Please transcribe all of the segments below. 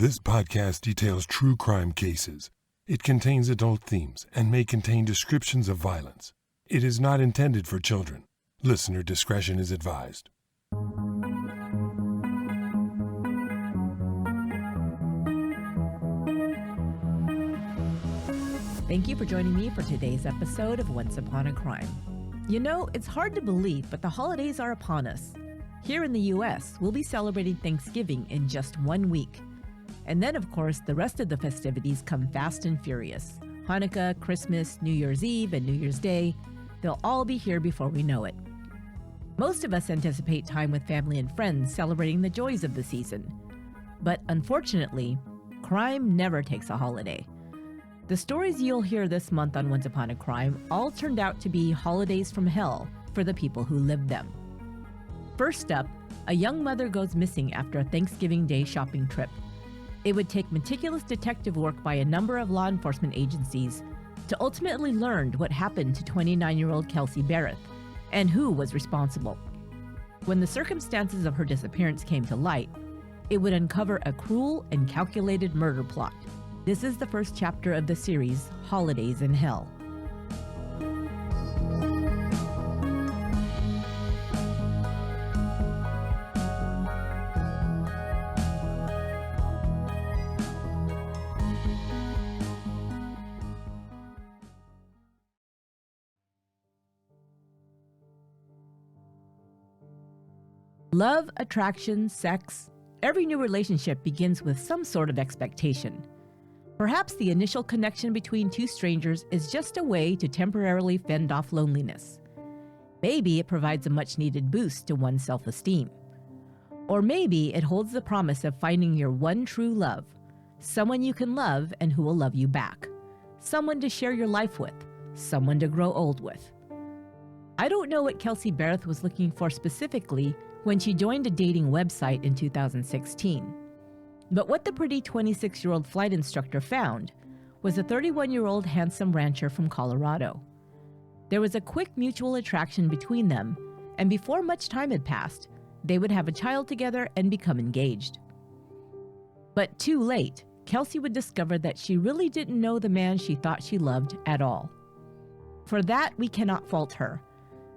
This podcast details true crime cases. It contains adult themes and may contain descriptions of violence. It is not intended for children. Listener discretion is advised. Thank you for joining me for today's episode of Once Upon a Crime. You know, it's hard to believe, but the holidays are upon us. Here in the U.S., we'll be celebrating Thanksgiving in just 1 week. And then, of course, the rest of the festivities come fast and furious. Hanukkah, Christmas, New Year's Eve, and New Year's Day, they'll all be here before we know it. Most of us anticipate time with family and friends celebrating the joys of the season. But unfortunately, crime never takes a holiday. The stories you'll hear this month on Once Upon a Crime all turned out to be holidays from hell for the people who lived them. First up, a young mother goes missing after a Thanksgiving Day shopping trip. It would take meticulous detective work by a number of law enforcement agencies to ultimately learn what happened to 29-year-old Kelsey Berreth and who was responsible. When the circumstances of her disappearance came to light, it would uncover a cruel and calculated murder plot. This is the first chapter of the series, Holidays in Hell. Love, attraction, sex, every new relationship begins with some sort of expectation. Perhaps the initial connection between two strangers is just a way to temporarily fend off loneliness. Maybe it provides a much-needed boost to one's self-esteem. Or maybe it holds the promise of finding your one true love, someone you can love and who will love you back, someone to share your life with, someone to grow old with. I don't know what Kelsey Berreth was looking for specifically when she joined a dating website in 2016. But what the pretty 26-year-old flight instructor found was a 31-year-old handsome rancher from Colorado. There was a quick mutual attraction between them, and before much time had passed, they would have a child together and become engaged. But too late, Kelsey would discover that she really didn't know the man she thought she loved at all. For that, we cannot fault her,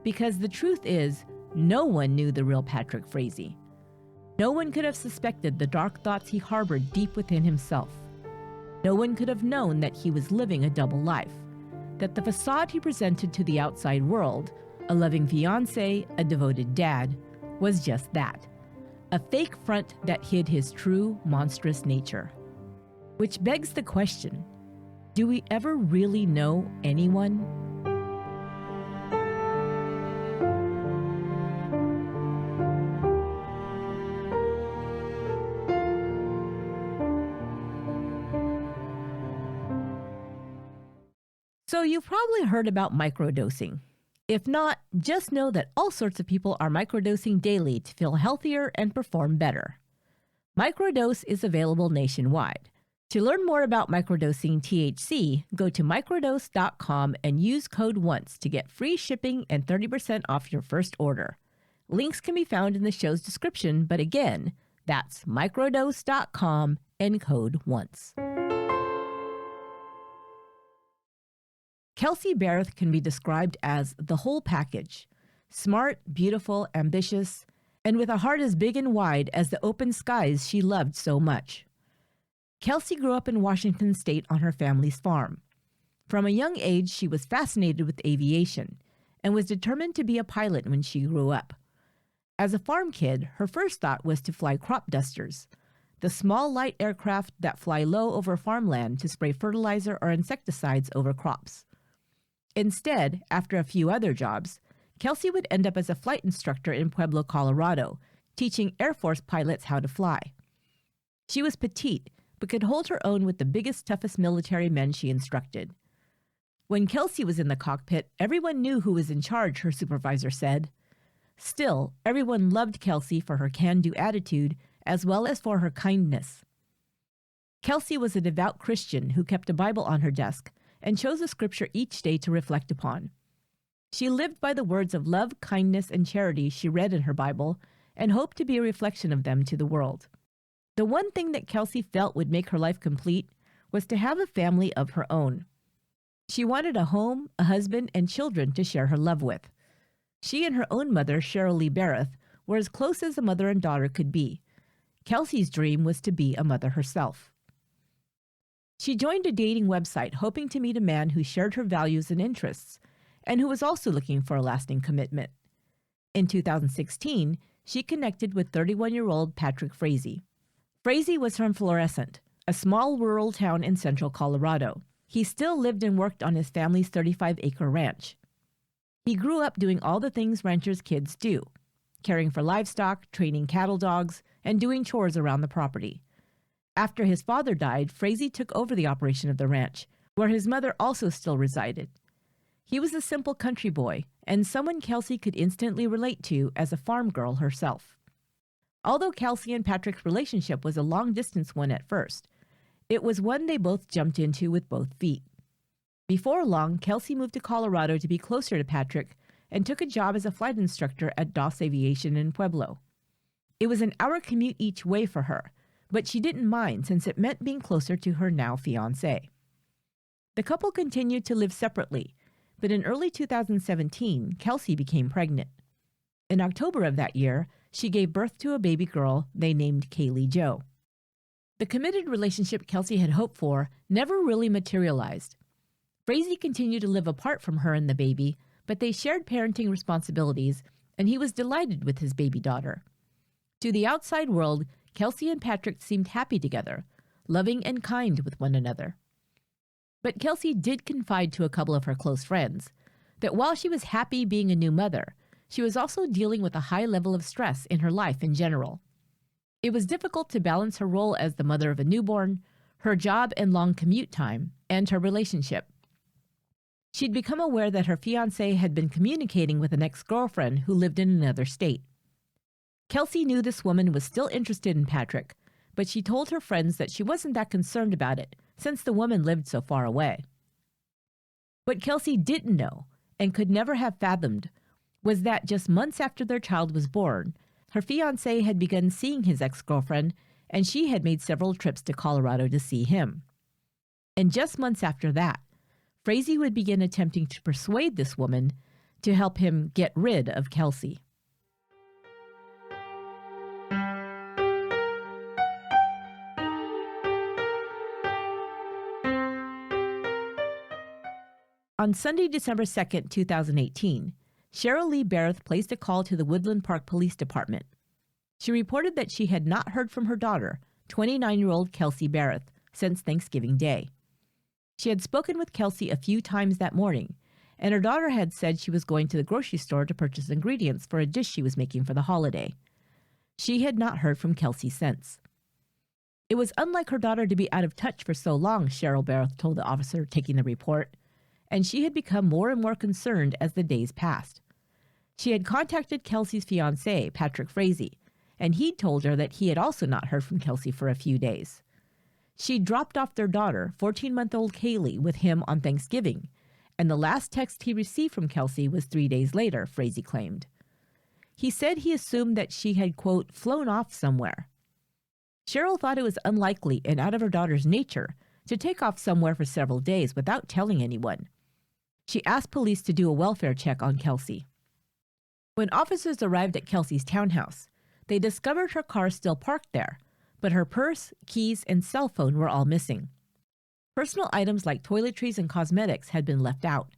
because the truth is, no one knew the real Patrick Frazee. No one could have suspected the dark thoughts he harbored deep within himself. No one could have known that he was living a double life, that the facade he presented to the outside world, a loving fiance, a devoted dad, was just that, a fake front that hid his true, monstrous nature. Which begs the question, do we ever really know anyone? So you've probably heard about microdosing. If not, just know that all sorts of people are microdosing daily to feel healthier and perform better. Microdose is available nationwide. To learn more about microdosing THC, go to microdose.com and use code ONCE to get free shipping and 30% off your first order. Links can be found in the show's description, but again, that's microdose.com and code ONCE. Kelsey Berreth can be described as the whole package, smart, beautiful, ambitious, and with a heart as big and wide as the open skies she loved so much. Kelsey grew up in Washington State on her family's farm. From a young age, she was fascinated with aviation and was determined to be a pilot when she grew up. As a farm kid, her first thought was to fly crop dusters, the small light aircraft that fly low over farmland to spray fertilizer or insecticides over crops. Instead, after a few other jobs, Kelsey would end up as a flight instructor in Pueblo, Colorado, teaching Air Force pilots how to fly. She was petite, but could hold her own with the biggest, toughest military men she instructed. When Kelsey was in the cockpit, everyone knew who was in charge, her supervisor said. Still, everyone loved Kelsey for her can-do attitude, as well as for her kindness. Kelsey was a devout Christian who kept a Bible on her desk and chose a scripture each day to reflect upon. She lived by the words of love, kindness, and charity she read in her Bible and hoped to be a reflection of them to the world. The one thing that Kelsey felt would make her life complete was to have a family of her own. She wanted a home, a husband, and children to share her love with. She and her own mother, Cheryl Lee Berreth, were as close as a mother and daughter could be. Kelsey's dream was to be a mother herself. She joined a dating website hoping to meet a man who shared her values and interests, and who was also looking for a lasting commitment. In 2016, she connected with 31-year-old Patrick Frazee. Frazee was from Florissant, a small rural town in central Colorado. He still lived and worked on his family's 35-acre ranch. He grew up doing all the things ranchers' kids do, caring for livestock, training cattle dogs, and doing chores around the property. After his father died, Frazee took over the operation of the ranch, where his mother also still resided. He was a simple country boy, and someone Kelsey could instantly relate to as a farm girl herself. Although Kelsey and Patrick's relationship was a long-distance one at first, it was one they both jumped into with both feet. Before long, Kelsey moved to Colorado to be closer to Patrick and took a job as a flight instructor at DOS Aviation in Pueblo. It was an hour commute each way for her, but she didn't mind since it meant being closer to her now fiance. The couple continued to live separately, but in early 2017, Kelsey became pregnant. In October of that year, she gave birth to a baby girl they named Kaylee Jo. The committed relationship Kelsey had hoped for never really materialized. Frazee continued to live apart from her and the baby, but they shared parenting responsibilities, and he was delighted with his baby daughter. To the outside world, Kelsey and Patrick seemed happy together, loving and kind with one another. But Kelsey did confide to a couple of her close friends that while she was happy being a new mother, she was also dealing with a high level of stress in her life in general. It was difficult to balance her role as the mother of a newborn, her job and long commute time, and her relationship. She'd become aware that her fiancé had been communicating with an ex-girlfriend who lived in another state. Kelsey knew this woman was still interested in Patrick, but she told her friends that she wasn't that concerned about it since the woman lived so far away. What Kelsey didn't know, and could never have fathomed, was that just months after their child was born, her fiancé had begun seeing his ex-girlfriend, and she had made several trips to Colorado to see him. And just months after that, Frazee would begin attempting to persuade this woman to help him get rid of Kelsey. On Sunday, December 2nd, 2018, Cheryl Lee Berreth placed a call to the Woodland Park Police Department. She reported that she had not heard from her daughter, 29-year-old Kelsey Berreth, since Thanksgiving Day. She had spoken with Kelsey a few times that morning, and her daughter had said she was going to the grocery store to purchase ingredients for a dish she was making for the holiday. She had not heard from Kelsey since. It was unlike her daughter to be out of touch for so long, Cheryl Berreth told the officer taking the report, and she had become more and more concerned as the days passed. She had contacted Kelsey's fiancé, Patrick Frazee, and he'd told her that he had also not heard from Kelsey for a few days. She dropped off their daughter, 14-month-old Kaylee, with him on Thanksgiving, and the last text he received from Kelsey was 3 days later, Frazee claimed. He said he assumed that she had, quote, flown off somewhere. Cheryl thought it was unlikely and out of her daughter's nature to take off somewhere for several days without telling anyone. She asked police to do a welfare check on Kelsey. When officers arrived at Kelsey's townhouse, they discovered her car still parked there, but her purse, keys, and cell phone were all missing. Personal items like toiletries and cosmetics had been left out.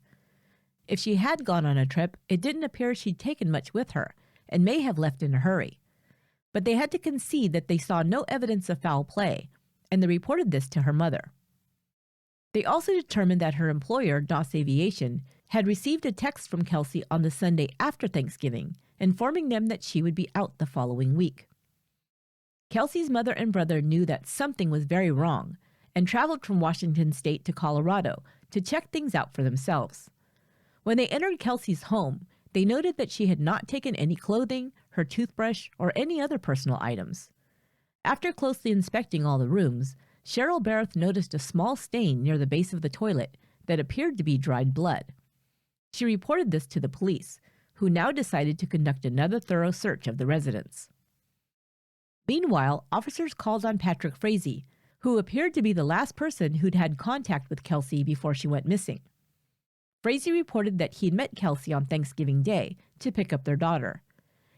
If she had gone on a trip, it didn't appear she'd taken much with her, and may have left in a hurry. But they had to concede that they saw no evidence of foul play, and they reported this to her mother. They also determined that her employer, DOS Aviation, had received a text from Kelsey on the Sunday after Thanksgiving, informing them that she would be out the following week. Kelsey's mother and brother knew that something was very wrong and traveled from Washington State to Colorado to check things out for themselves. When they entered Kelsey's home, they noted that she had not taken any clothing, her toothbrush, or any other personal items. After closely inspecting all the rooms, Cheryl Berreth noticed a small stain near the base of the toilet that appeared to be dried blood. She reported this to the police, who now decided to conduct another thorough search of the residence. Meanwhile, officers called on Patrick Frazee, who appeared to be the last person who'd had contact with Kelsey before she went missing. Frazee reported that he'd met Kelsey on Thanksgiving Day to pick up their daughter.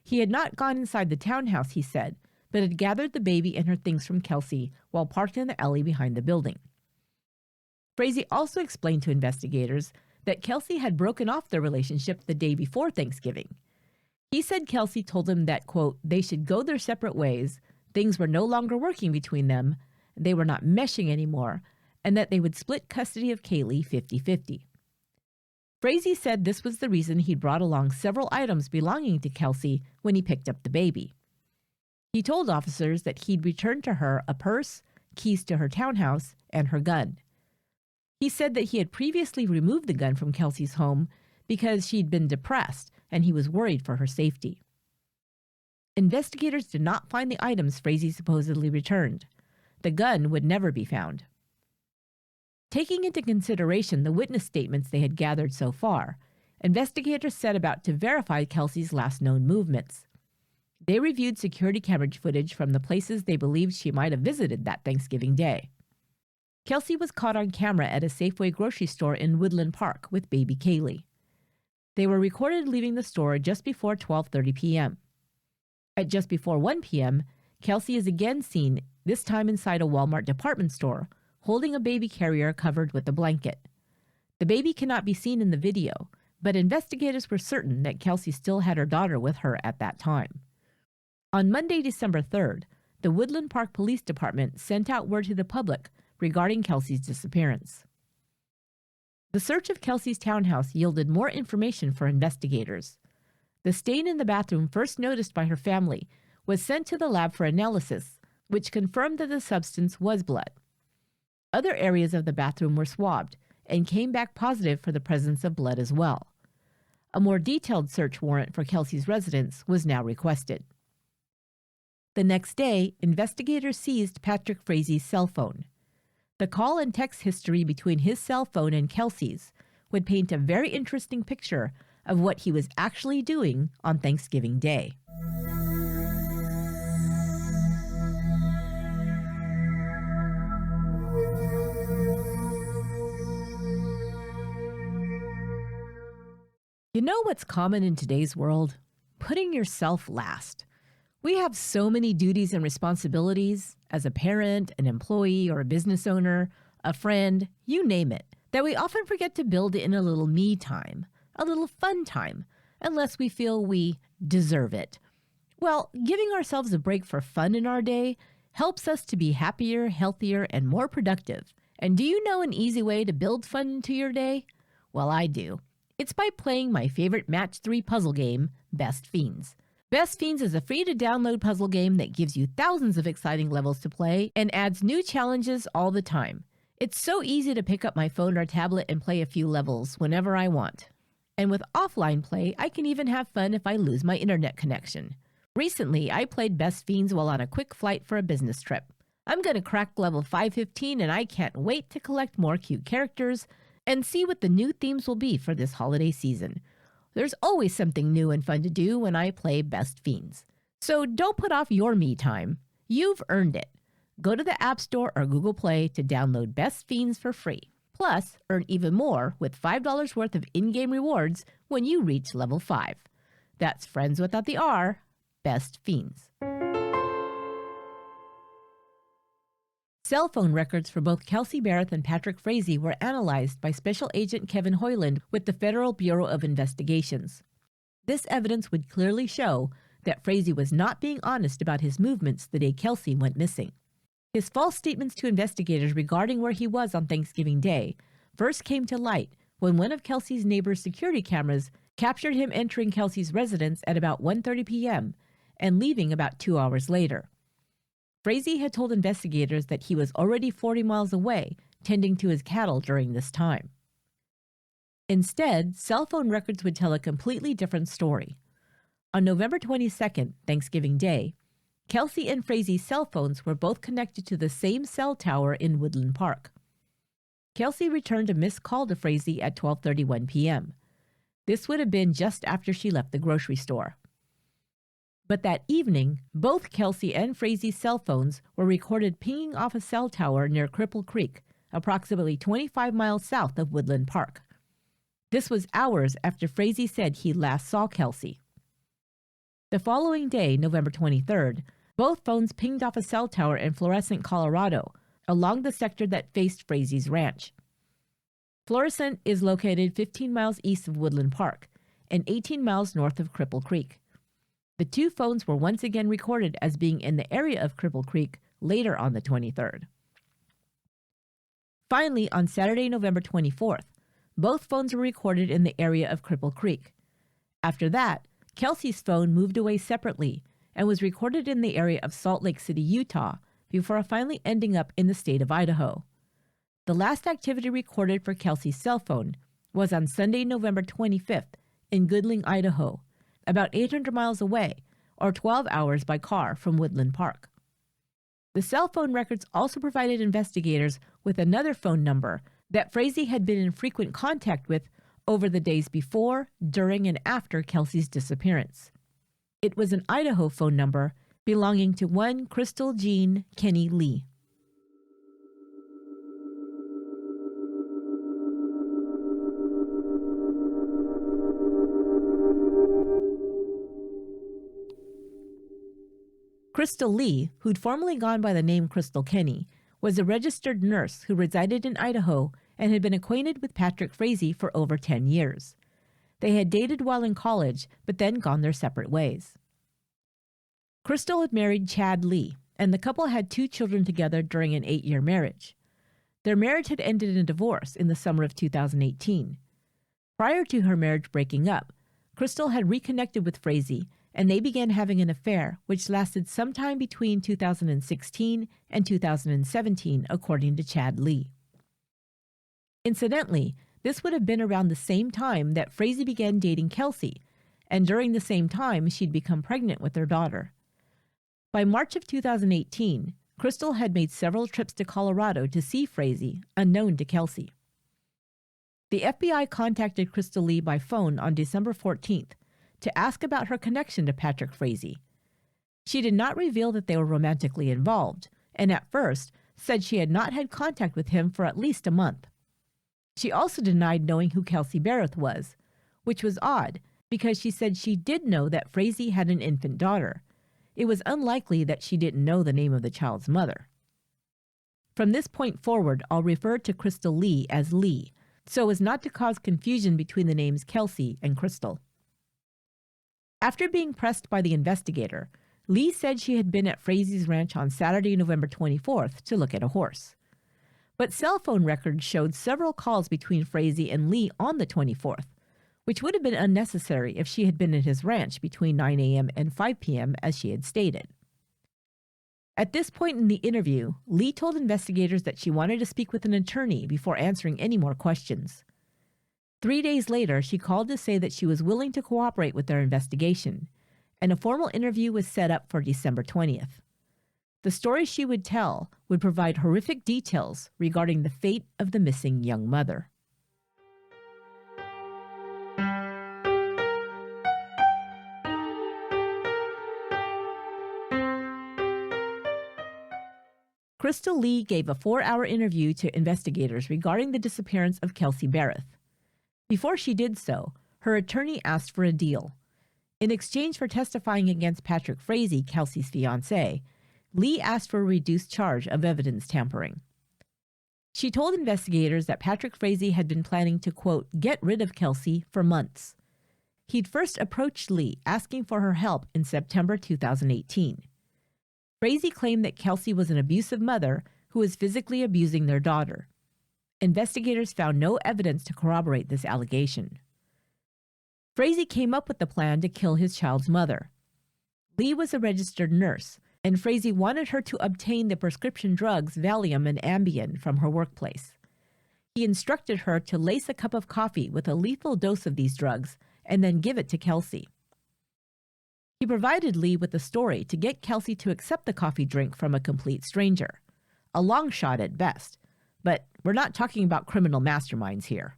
He had not gone inside the townhouse, he said, but had gathered the baby and her things from Kelsey while parked in the alley behind the building. Frazee also explained to investigators that Kelsey had broken off their relationship the day before Thanksgiving. He said Kelsey told him that, quote, they should go their separate ways, things were no longer working between them, they were not meshing anymore, and that they would split custody of Kaylee 50-50. Frazee said this was the reason he'd brought along several items belonging to Kelsey when he picked up the baby. He told officers that he'd returned to her a purse, keys to her townhouse, and her gun. He said that he had previously removed the gun from Kelsey's home because she'd been depressed and he was worried for her safety. Investigators did not find the items Frazee supposedly returned. The gun would never be found. Taking into consideration the witness statements they had gathered so far, investigators set about to verify Kelsey's last known movements. They reviewed security camera footage from the places they believed she might have visited that Thanksgiving Day. Kelsey was caught on camera at a Safeway grocery store in Woodland Park with baby Kaylee. They were recorded leaving the store just before 12:30 p.m. At just before 1 p.m., Kelsey is again seen, this time inside a Walmart department store, holding a baby carrier covered with a blanket. The baby cannot be seen in the video, but investigators were certain that Kelsey still had her daughter with her at that time. On Monday, December 3rd, the Woodland Park Police Department sent out word to the public regarding Kelsey's disappearance. The search of Kelsey's townhouse yielded more information for investigators. The stain in the bathroom first noticed by her family was sent to the lab for analysis, which confirmed that the substance was blood. Other areas of the bathroom were swabbed and came back positive for the presence of blood as well. A more detailed search warrant for Kelsey's residence was now requested. The next day, investigators seized Patrick Frazee's cell phone. The call and text history between his cell phone and Kelsey's would paint a very interesting picture of what he was actually doing on Thanksgiving Day. You know what's common in today's world? Putting yourself last. We have so many duties and responsibilities as a parent, an employee, or a business owner, a friend, you name it, that we often forget to build in a little me time, a little fun time, unless we feel we deserve it. Well, giving ourselves a break for fun in our day helps us to be happier, healthier, and more productive. And do you know an easy way to build fun into your day? Well, I do. It's by playing my favorite Match 3 puzzle game, Best Fiends. Best Fiends is a free-to-download puzzle game that gives you thousands of exciting levels to play and adds new challenges all the time. It's so easy to pick up my phone or tablet and play a few levels whenever I want. And with offline play, I can even have fun if I lose my internet connection. Recently, I played Best Fiends while on a quick flight for a business trip. I'm going to crack level 515 and I can't wait to collect more cute characters and see what the new themes will be for this holiday season. There's always something new and fun to do when I play Best Fiends. So don't put off your me time. You've earned it. Go to the App Store or Google Play to download Best Fiends for free. Plus, earn even more with $5 worth of in-game rewards when you reach level 5. That's friends without the R, Best Fiends. Cell phone records for both Kelsey Berreth and Patrick Frazee were analyzed by Special Agent Kevin Hoyland with the Federal Bureau of Investigations. This evidence would clearly show that Frazee was not being honest about his movements the day Kelsey went missing. His false statements to investigators regarding where he was on Thanksgiving Day first came to light when one of Kelsey's neighbor's security cameras captured him entering Kelsey's residence at about 1:30 p.m. and leaving about 2 hours later. Frazee had told investigators that he was already 40 miles away, tending to his cattle during this time. Instead, cell phone records would tell a completely different story. On November 22nd, Thanksgiving Day, Kelsey and Frazee's cell phones were both connected to the same cell tower in Woodland Park. Kelsey returned a missed call to Frazee at 12:31 p.m. This would have been just after she left the grocery store. But that evening, both Kelsey and Frazee's cell phones were recorded pinging off a cell tower near Cripple Creek, approximately 25 miles south of Woodland Park. This was hours after Frazee said he last saw Kelsey. The following day, November 23rd, both phones pinged off a cell tower in Florissant, Colorado, along the sector that faced Frazee's ranch. Florissant is located 15 miles east of Woodland Park and 18 miles north of Cripple Creek. The two phones were once again recorded as being in the area of Cripple Creek later on the 23rd. Finally, on Saturday, November 24th, both phones were recorded in the area of Cripple Creek. After that, Kelsey's phone moved away separately and was recorded in the area of Salt Lake City, Utah, before finally ending up in the state of Idaho. The last activity recorded for Kelsey's cell phone was on Sunday, November 25th, in Goodling, Idaho, about 800 miles away, or 12 hours by car from Woodland Park. The cell phone records also provided investigators with another phone number that Frazee had been in frequent contact with over the days before, during, and after Kelsey's disappearance. It was an Idaho phone number belonging to one Crystal Jean Kenny Lee. Crystal Lee, who'd formerly gone by the name Crystal Kenny, was a registered nurse who resided in Idaho and had been acquainted with Patrick Frazee for over 10 years. They had dated while in college, but then gone their separate ways. Crystal had married Chad Lee, and the couple had 2 children together during an 8-year marriage. Their marriage had ended in a divorce in the summer of 2018. Prior to her marriage breaking up, Crystal had reconnected with Frazee, and they began having an affair which lasted sometime between 2016 and 2017, according to Chad Lee. Incidentally, this would have been around the same time that Frazee began dating Kelsey, and during the same time she'd become pregnant with their daughter. By March of 2018, Crystal had made several trips to Colorado to see Frazee, unknown to Kelsey. The FBI contacted Crystal Lee by phone on December 14th to ask about her connection to Patrick Frazee. She did not reveal that they were romantically involved, and at first said she had not had contact with him for at least a month. She also denied knowing who Kelsey Berreth was, which was odd because she said she did know that Frazee had an infant daughter. It was unlikely that she didn't know the name of the child's mother. From this point forward, I'll refer to Crystal Lee as Lee, so as not to cause confusion between the names Kelsey and Crystal. After being pressed by the investigator, Lee said she had been at Frazee's ranch on Saturday, November 24th to look at a horse. But cell phone records showed several calls between Frazee and Lee on the 24th, which would have been unnecessary if she had been at his ranch between 9 a.m. and 5 p.m. as she had stated. At this point in the interview, Lee told investigators that she wanted to speak with an attorney before answering any more questions. 3 days later, she called to say that she was willing to cooperate with their investigation, and a formal interview was set up for December 20th. The story she would tell would provide horrific details regarding the fate of the missing young mother. Crystal Lee gave a 4-hour interview to investigators regarding the disappearance of Kelsey Berreth. Before she did so, her attorney asked for a deal. In exchange for testifying against Patrick Frazee, Kelsey's fiance, Lee asked for a reduced charge of evidence tampering. She told investigators that Patrick Frazee had been planning to, quote, get rid of Kelsey for months. He'd first approached Lee asking for her help in September 2018. Frazee claimed that Kelsey was an abusive mother who was physically abusing their daughter. Investigators found no evidence to corroborate this allegation. Frazee came up with the plan to kill his child's mother. Lee was a registered nurse, and Frazee wanted her to obtain the prescription drugs Valium and Ambien from her workplace. He instructed her to lace a cup of coffee with a lethal dose of these drugs and then give it to Kelsey. He provided Lee with a story to get Kelsey to accept the coffee drink from a complete stranger. A long shot at best, but we're not talking about criminal masterminds here.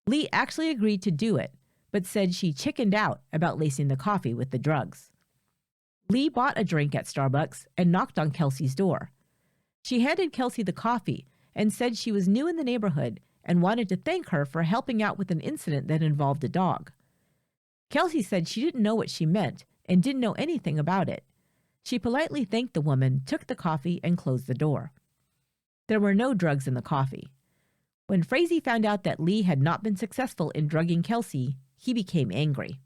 Lee actually agreed to do it, but said she chickened out about lacing the coffee with the drugs. Lee bought a drink at Starbucks and knocked on Kelsey's door. She handed Kelsey the coffee and said she was new in the neighborhood and wanted to thank her for helping out with an incident that involved a dog. Kelsey said she didn't know what she meant and didn't know anything about it. She politely thanked the woman, took the coffee, and closed the door. There were no drugs in the coffee. When Frazee found out that Lee had not been successful in drugging Kelsey, he became angry.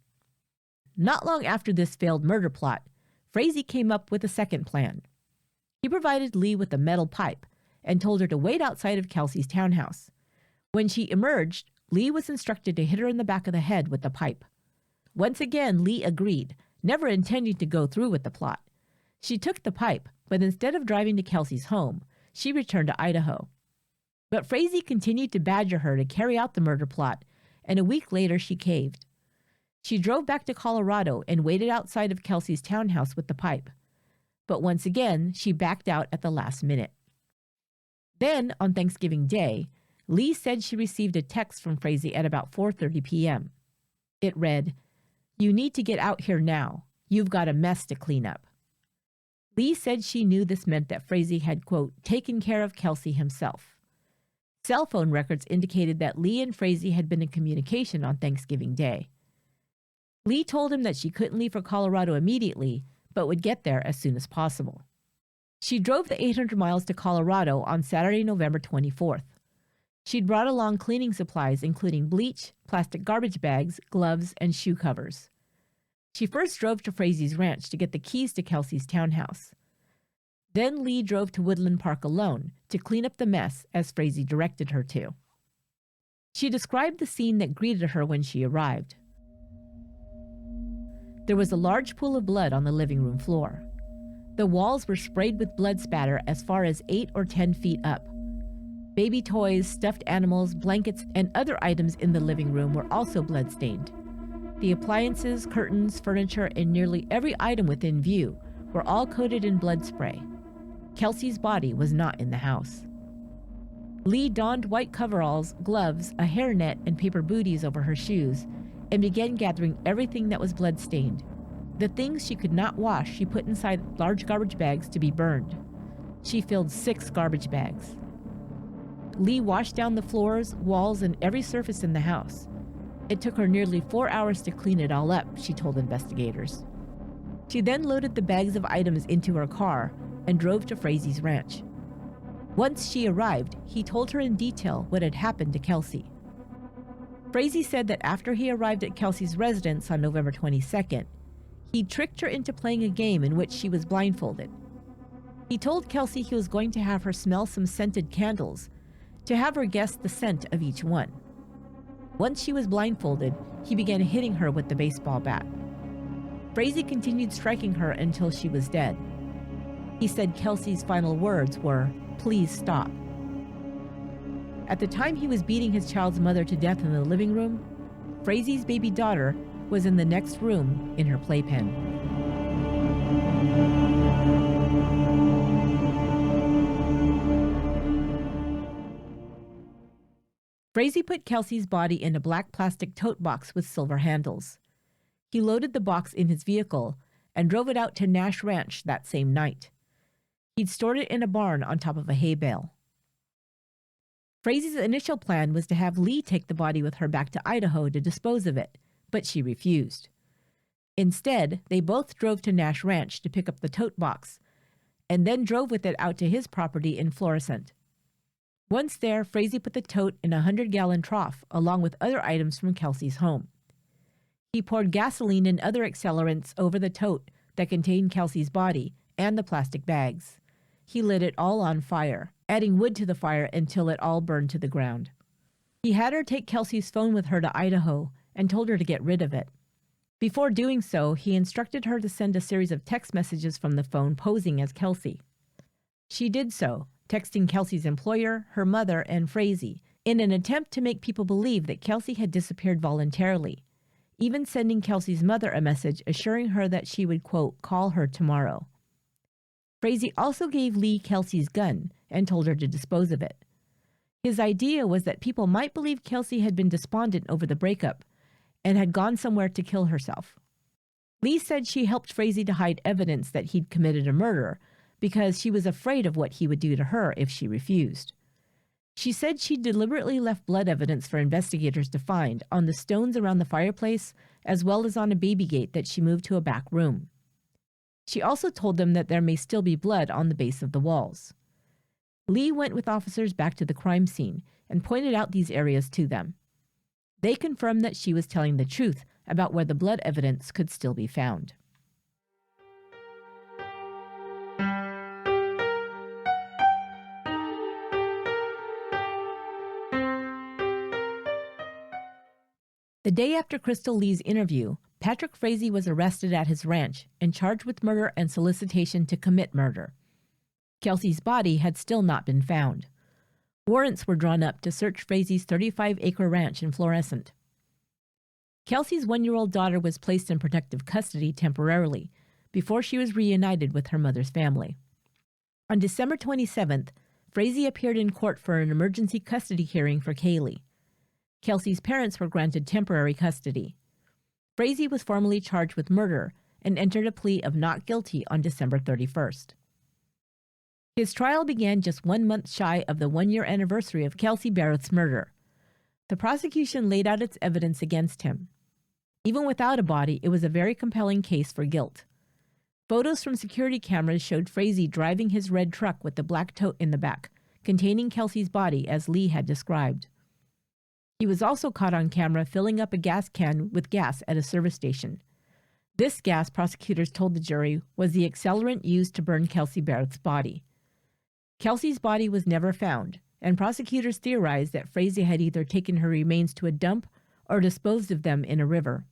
Not long after this failed murder plot, Frazee came up with a second plan. He provided Lee with a metal pipe and told her to wait outside of Kelsey's townhouse. When she emerged, Lee was instructed to hit her in the back of the head with the pipe. Once again, Lee agreed, never intending to go through with the plot. She took the pipe, but instead of driving to Kelsey's home, she returned to Idaho. But Frazee continued to badger her to carry out the murder plot, and a week later she caved. She drove back to Colorado and waited outside of Kelsey's townhouse with the pipe. But once again, she backed out at the last minute. Then, on Thanksgiving Day, Lee said she received a text from Frazee at about 4:30 p.m. It read, "You need to get out here now. You've got a mess to clean up." Lee said she knew this meant that Frazee had, quote, taken care of Kelsey himself. Cell phone records indicated that Lee and Frazee had been in communication on Thanksgiving Day. Lee told him that she couldn't leave for Colorado immediately, but would get there as soon as possible. She drove the 800 miles to Colorado on Saturday, November 24th. She'd brought along cleaning supplies, including bleach, plastic garbage bags, gloves, and shoe covers. She first drove to Frazee's ranch to get the keys to Kelsey's townhouse. Then Lee drove to Woodland Park alone to clean up the mess as Frazee directed her to. She described the scene that greeted her when she arrived. There was a large pool of blood on the living room floor. The walls were sprayed with blood spatter as far as 8 or 10 feet up. Baby toys, stuffed animals, blankets, and other items in the living room were also blood-stained. The appliances, curtains, furniture, and nearly every item within view were all coated in blood spray. Kelsey's body was not in the house. Lee donned white coveralls, gloves, a hairnet, and paper booties over her shoes and began gathering everything that was blood-stained. The things she could not wash she put inside large garbage bags to be burned. She filled 6 garbage bags. Lee washed down the floors, walls, and every surface in the house. It took her nearly 4 hours to clean it all up, she told investigators. She then loaded the bags of items into her car and drove to Frazee's ranch. Once she arrived, he told her in detail what had happened to Kelsey. Frazee said that after he arrived at Kelsey's residence on November 22nd, he tricked her into playing a game in which she was blindfolded. He told Kelsey he was going to have her smell some scented candles to have her guess the scent of each one. Once she was blindfolded, he began hitting her with the baseball bat. Frazee continued striking her until she was dead. He said Kelsey's final words were, "Please stop." At the time he was beating his child's mother to death in the living room, Frazee's baby daughter was in the next room in her playpen. Frazee put Kelsey's body in a black plastic tote box with silver handles. He loaded the box in his vehicle and drove it out to Nash Ranch that same night. He'd stored it in a barn on top of a hay bale. Frazee's initial plan was to have Lee take the body with her back to Idaho to dispose of it, but she refused. Instead, they both drove to Nash Ranch to pick up the tote box, and then drove with it out to his property in Florissant. Once there, Frazee put the tote in a 100-gallon trough along with other items from Kelsey's home. He poured gasoline and other accelerants over the tote that contained Kelsey's body and the plastic bags. He lit it all on fire, adding wood to the fire until it all burned to the ground. He had her take Kelsey's phone with her to Idaho and told her to get rid of it. Before doing so, he instructed her to send a series of text messages from the phone posing as Kelsey. She did so, texting Kelsey's employer, her mother, and Frazee, in an attempt to make people believe that Kelsey had disappeared voluntarily, even sending Kelsey's mother a message assuring her that she would, quote, call her tomorrow. Frazee also gave Lee Kelsey's gun and told her to dispose of it. His idea was that people might believe Kelsey had been despondent over the breakup and had gone somewhere to kill herself. Lee said she helped Frazee to hide evidence that he'd committed a murder because she was afraid of what he would do to her if she refused. She said she deliberately left blood evidence for investigators to find on the stones around the fireplace as well as on a baby gate that she moved to a back room. She also told them that there may still be blood on the base of the walls. Lee went with officers back to the crime scene and pointed out these areas to them. They confirmed that she was telling the truth about where the blood evidence could still be found. The day after Crystal Lee's interview, Patrick Frazee was arrested at his ranch and charged with murder and solicitation to commit murder. Kelsey's body had still not been found. Warrants were drawn up to search Frazee's 35-acre ranch in Florissant. Kelsey's 1-year-old daughter was placed in protective custody temporarily before she was reunited with her mother's family. On December 27th, Frazee appeared in court for an emergency custody hearing for Kaylee. Kelsey's parents were granted temporary custody. Frazee was formally charged with murder and entered a plea of not guilty on December 31st. His trial began just 1 month shy of the 1-year anniversary of Kelsey Berreth's murder. The prosecution laid out its evidence against him. Even without a body, it was a very compelling case for guilt. Photos from security cameras showed Frazee driving his red truck with the black tote in the back, containing Kelsey's body as Lee had described. He was also caught on camera filling up a gas can with gas at a service station. This gas, prosecutors told the jury, was the accelerant used to burn Kelsey Berreth's body. Kelsey's body was never found, and prosecutors theorized that Frazee had either taken her remains to a dump or disposed of them in a river.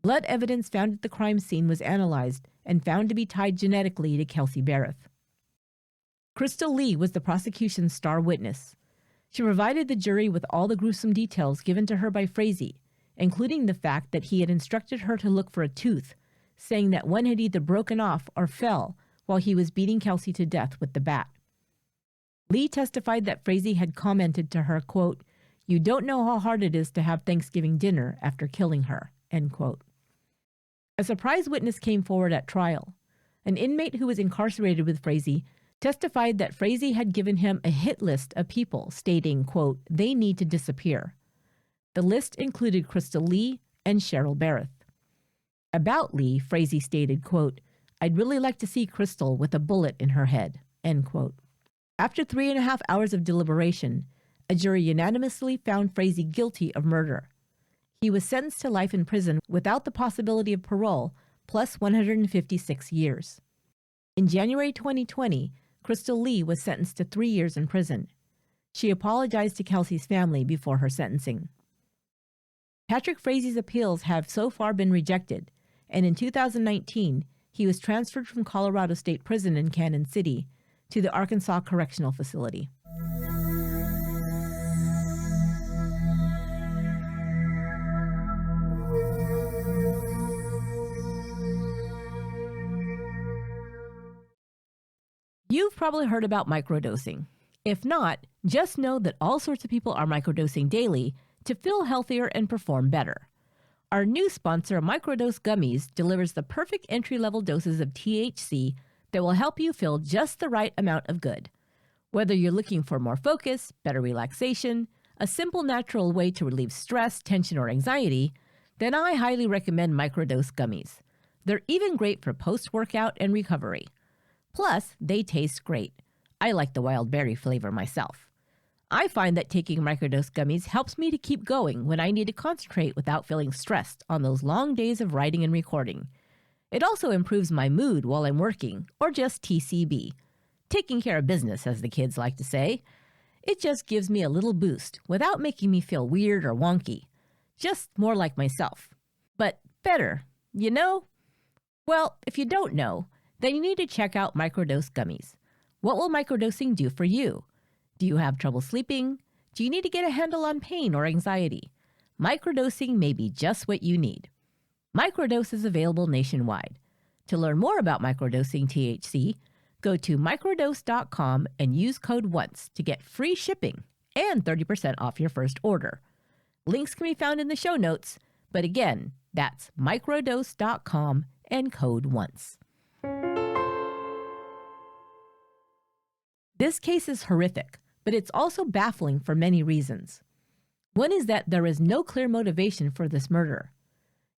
Blood evidence found at the crime scene was analyzed and found to be tied genetically to Kelsey Berreth. Crystal Lee was the prosecution's star witness. She provided the jury with all the gruesome details given to her by Frazee, including the fact that he had instructed her to look for a tooth, saying that one had either broken off or fell while he was beating Kelsey to death with the bat. Lee testified that Frazee had commented to her, quote, "You don't know how hard it is to have Thanksgiving dinner after killing her," end quote. A surprise witness came forward at trial. An inmate who was incarcerated with Frazee testified that Frazee had given him a hit list of people stating, quote, "They need to disappear." The list included Crystal Lee and Cheryl Berreth. About Lee, Frazee stated, quote, "I'd really like to see Crystal with a bullet in her head," end quote. After 3.5 hours of deliberation, a jury unanimously found Frazee guilty of murder. He was sentenced to life in prison without the possibility of parole, plus 156 years. In January 2020, Crystal Lee was sentenced to 3 years in prison. She apologized to Kelsey's family before her sentencing. Patrick Frazee's appeals have so far been rejected, and in 2019, he was transferred from Colorado State Prison in Cannon City to the Arkansas Correctional Facility. You've probably heard about microdosing. If not, just know that all sorts of people are microdosing daily to feel healthier and perform better. Our new sponsor, Microdose Gummies, delivers the perfect entry-level doses of THC that will help you feel just the right amount of good. Whether you're looking for more focus, better relaxation, a simple natural way to relieve stress, tension, or anxiety, then I highly recommend Microdose Gummies. They're even great for post-workout and recovery. Plus, they taste great. I like the wild berry flavor myself. I find that taking microdose gummies helps me to keep going when I need to concentrate without feeling stressed on those long days of writing and recording. It also improves my mood while I'm working, or just TCB. Taking care of business, as the kids like to say. It just gives me a little boost without making me feel weird or wonky. Just more like myself. But better, you know? Well, if you don't know, then you need to check out Microdose Gummies. What will microdosing do for you? Do you have trouble sleeping? Do you need to get a handle on pain or anxiety? Microdosing may be just what you need. Microdose is available nationwide. To learn more about microdosing THC, go to microdose.com and use code ONCE to get free shipping and 30% off your first order. Links can be found in the show notes, but again, That's microdose.com and code ONCE. This case is horrific, but it's also baffling for many reasons. One is that there is no clear motivation for this murder.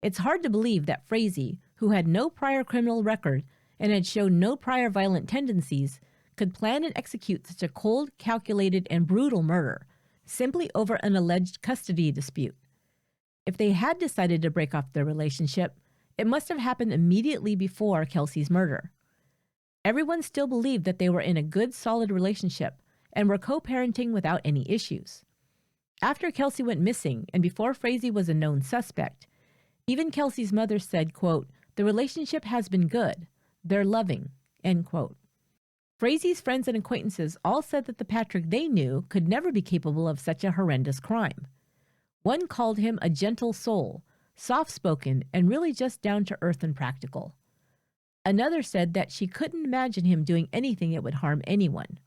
It's hard to believe that Frazee, who had no prior criminal record and had shown no prior violent tendencies, could plan and execute such a cold, calculated, and brutal murder, simply over an alleged custody dispute. If they had decided to break off their relationship, it must have happened immediately before Kelsey's murder. Everyone still believed that they were in a good, solid relationship and were co-parenting without any issues. After Kelsey went missing and before Frazee was a known suspect, even Kelsey's mother said, quote, "The relationship has been good. They're loving," end quote. Frazee's friends and acquaintances all said that the Patrick they knew could never be capable of such a horrendous crime. One called him a gentle soul, soft-spoken, and really just down-to-earth and practical. Another said that she couldn't imagine him doing anything that would harm anyone.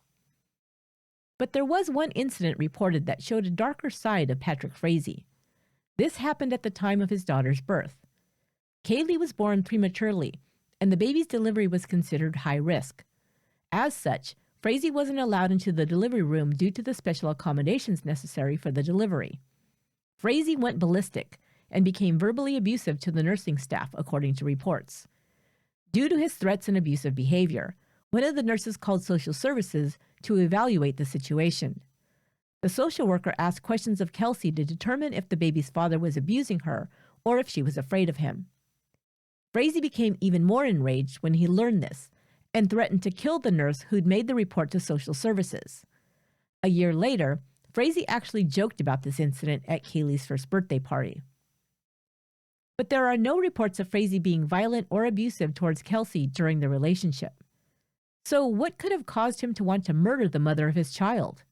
But there was one incident reported that showed a darker side of Patrick Frazee. This happened at the time of his daughter's birth. Kaylee was born prematurely, and the baby's delivery was considered high risk. As such, Frazee wasn't allowed into the delivery room due to the special accommodations necessary for the delivery. Frazee went ballistic and became verbally abusive to the nursing staff, according to reports. Due to his threats and abusive behavior, one of the nurses called social services to evaluate the situation. The social worker asked questions of Kelsey to determine if the baby's father was abusing her or if she was afraid of him. Frazee became even more enraged when he learned this and threatened to kill the nurse who'd made the report to social services. A year later, Frazee actually joked about this incident at Kaylee's first birthday party. But there are no reports of Frazee being violent or abusive towards Kelsey during the relationship. So what could have caused him to want to murder the mother of his child?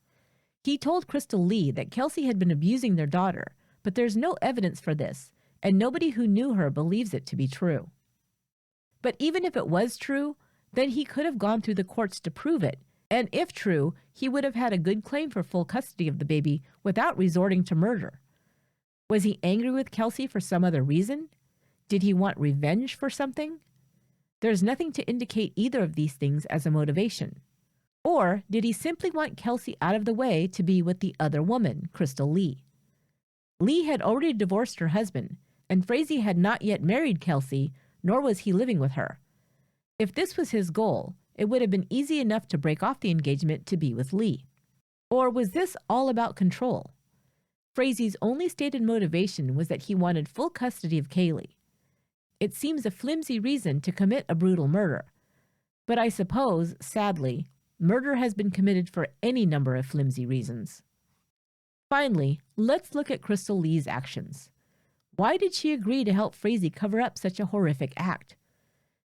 He told Crystal Lee that Kelsey had been abusing their daughter, but there's no evidence for this, and nobody who knew her believes it to be true. But even if it was true, then he could have gone through the courts to prove it, and if true, he would have had a good claim for full custody of the baby without resorting to murder. Was he angry with Kelsey for some other reason? Did he want revenge for something? There's nothing to indicate either of these things as a motivation. Or did he simply want Kelsey out of the way to be with the other woman, Crystal Lee? Lee had already divorced her husband, and Frazee had not yet married Kelsey, nor was he living with her. If this was his goal, it would have been easy enough to break off the engagement to be with Lee. Or was this all about control? Frazee's only stated motivation was that he wanted full custody of Kaylee. It seems a flimsy reason to commit a brutal murder. But I suppose, sadly, murder has been committed for any number of flimsy reasons. Finally, let's look at Crystal Lee's actions. Why did she agree to help Frazee cover up such a horrific act?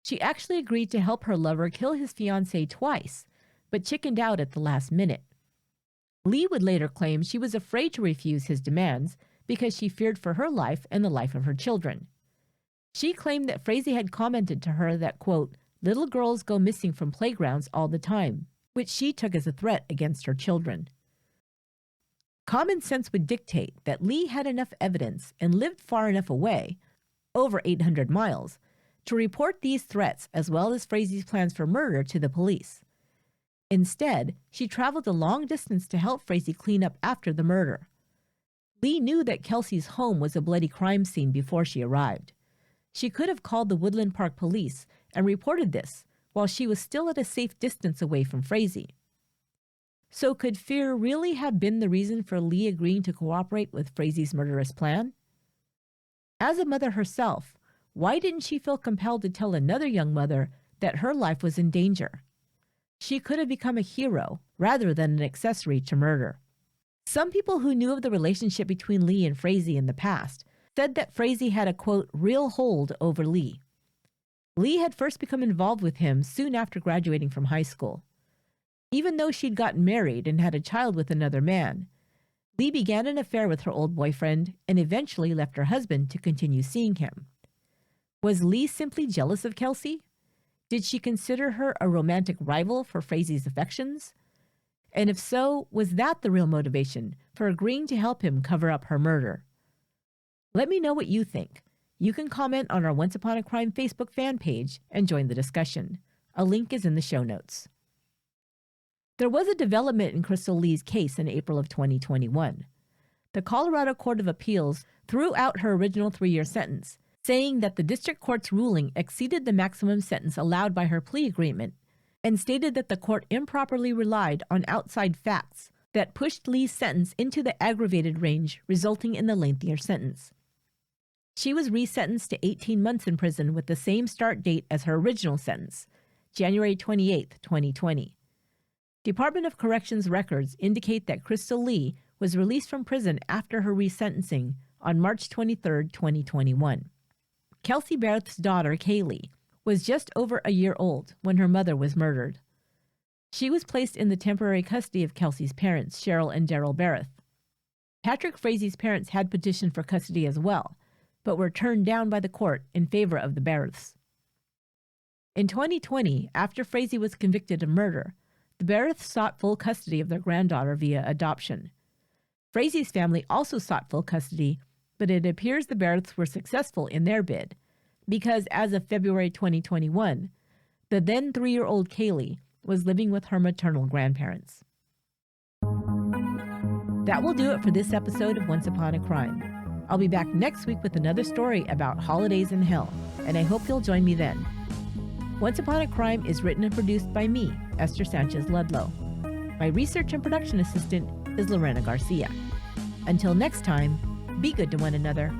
She actually agreed to help her lover kill his fiancée twice, but chickened out at the last minute. Lee would later claim she was afraid to refuse his demands because she feared for her life and the life of her children. She claimed that Frazee had commented to her that, quote, "little girls go missing from playgrounds all the time," which she took as a threat against her children. Common sense would dictate that Lee had enough evidence and lived far enough away, over 800 miles, to report these threats as well as Frazee's plans for murder to the police. Instead, she traveled a long distance to help Frazee clean up after the murder. Lee knew that Kelsey's home was a bloody crime scene before she arrived. She could have called the Woodland Park police and reported this while she was still at a safe distance away from Frazee. So could fear really have been the reason for Lee agreeing to cooperate with Frazee's murderous plan? As a mother herself, why didn't she feel compelled to tell another young mother that her life was in danger? She could have become a hero rather than an accessory to murder. Some people who knew of the relationship between Lee and Frazee in the past said that Frazee had a, quote, real hold over Lee. Lee had first become involved with him soon after graduating from high school. Even though she'd gotten married and had a child with another man, Lee began an affair with her old boyfriend and eventually left her husband to continue seeing him. Was Lee simply jealous of Kelsey? Did she consider her a romantic rival for Frazee's affections? And if so, was that the real motivation for agreeing to help him cover up her murder? Let me know what you think. You can comment on our Once Upon a Crime Facebook fan page and join the discussion. A link is in the show notes. There was a development in Crystal Lee's case in April of 2021. The Colorado Court of Appeals threw out her original 3-year sentence, saying that the district court's ruling exceeded the maximum sentence allowed by her plea agreement, and stated that the court improperly relied on outside facts that pushed Lee's sentence into the aggravated range, resulting in the lengthier sentence. She was resentenced to 18 months in prison with the same start date as her original sentence, January 28, 2020. Department of Corrections records indicate that Crystal Lee was released from prison after her resentencing on March 23, 2021. Kelsey Berreth's daughter, Kaylee, was just over a year old when her mother was murdered. She was placed in the temporary custody of Kelsey's parents, Cheryl and Daryl Berreth. Patrick Frazee's parents had petitioned for custody as well, but were turned down by the court in favor of the Berreths. In 2020, after Frazee was convicted of murder, the Berreths sought full custody of their granddaughter via adoption. Frazee's family also sought full custody, but it appears the Berreths were successful in their bid, because as of February 2021, the then 3-year-old Kaylee was living with her maternal grandparents. That will do it for this episode of Once Upon a Crime. I'll be back next week with another story about holidays in hell, and I hope you'll join me then. Once Upon a Crime is written and produced by me, Esther Sanchez Ludlow. My research and production assistant is Lorena Garcia. Until next time, be good to one another.